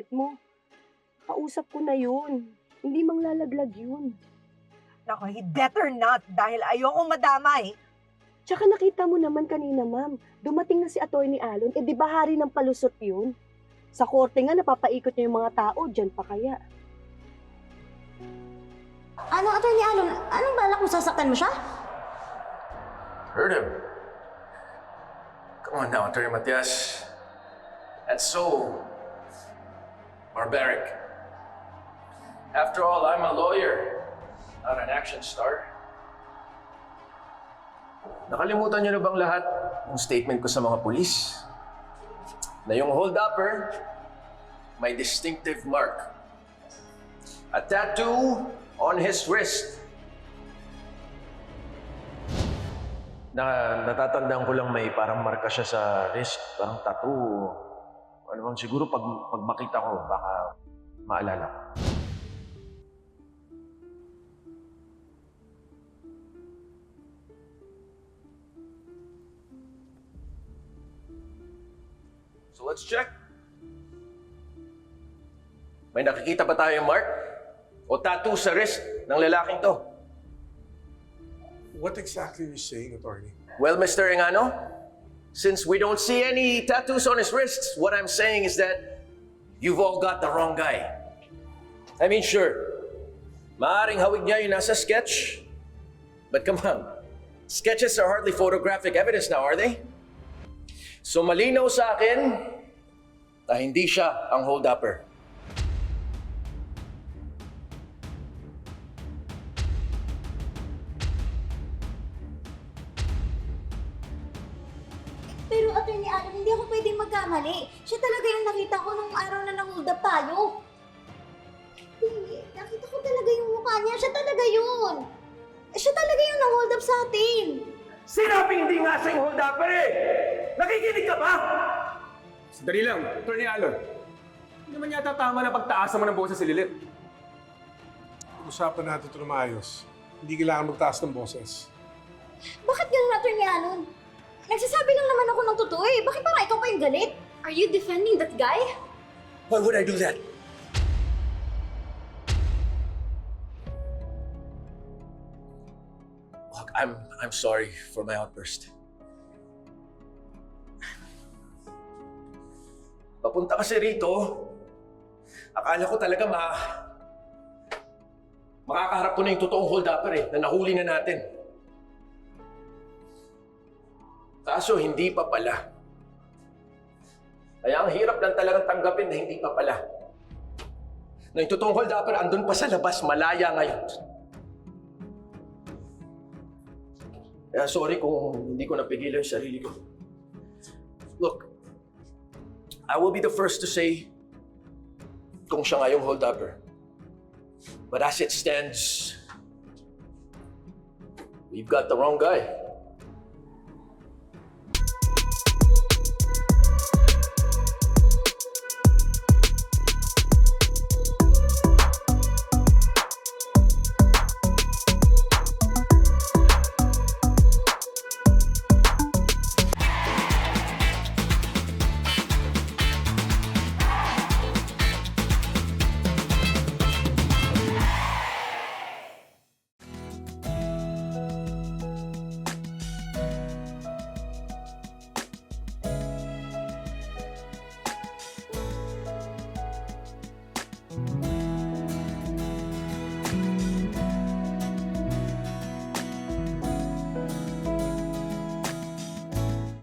mo. Kausap ko na yun. Hindi manglalaglag yun. Naku, he better not dahil ayokong madamay. Tsaka nakita mo naman kanina, ma'am. Dumating na si Atty. Alon, di ba hari ng palusot yun? Sa korte nga, napapaikot niya yung mga tao, dyan pa kaya. Ano, Atty. Alon? Anong balak mo, sasaktan mo siya? Heard him. Come on now, Attorney Matias. That's so barbaric. After all, I'm a lawyer, not an action star. Nakalimutan niyo na bang lahat ng statement ko sa mga pulis? Na yung hold-upper, may distinctive mark. A tattoo on his wrist. Natatandaan ko lang may parang marka siya sa wrist, parang tattoo. Ano bang siguro pag makita ko, baka maalala ko. So let's check. May nakikita ba tayong mark? O tattoo sa wrist ng lalaking to? What exactly are you saying, attorney? Well, Mr. Engano, since we don't see any tattoos on his wrists, what I'm saying is that you've all got the wrong guy. I mean, sure, maaaring hawig niya yung nasa sketch, but come on, sketches are hardly photographic evidence now, are they? So malinaw sa akin na hindi siya ang hold-upper. Pero Atty. Alon, hindi ako pwedeng magkamali. Siya talaga yung nakita ko nung araw na nang-hold up tayo. Hindi, nakita ko talaga yung mukha niya. Siya talaga yun. Siya talaga yung nang-hold up sa atin. Sinabing hindi nga siya yung hold-upper eh! Nakikinig ka ba? Sandali lang, Atty. Alon. Hindi naman yata tama na pagtaasan mo ng boses si Lilith. Usapan natin ito na maayos. Hindi kailangan magtaas ng boses. Bakit ganun, Atty. Alon? Nagsasabi lang naman ako ng totoo eh. Bakit parang ikaw pa yung galit? Are you defending that guy? Why would I do that? Look, I'm sorry for my outburst. Papunta kasi rito, akala ko talaga makakaharap ko na yung totoong hold-upper eh, na nahuli na natin. Kaso hindi pa pala. Kaya ang hirap lang talagang tanggapin na hindi pa pala. Na yung totoong hold-upper andun pa sa labas, malaya ngayon. Kaya sorry kung hindi ko napigilan yung sarili ko. Look, I will be the first to say kung siya nga yung hold-upper. But as it stands, we've got the wrong guy.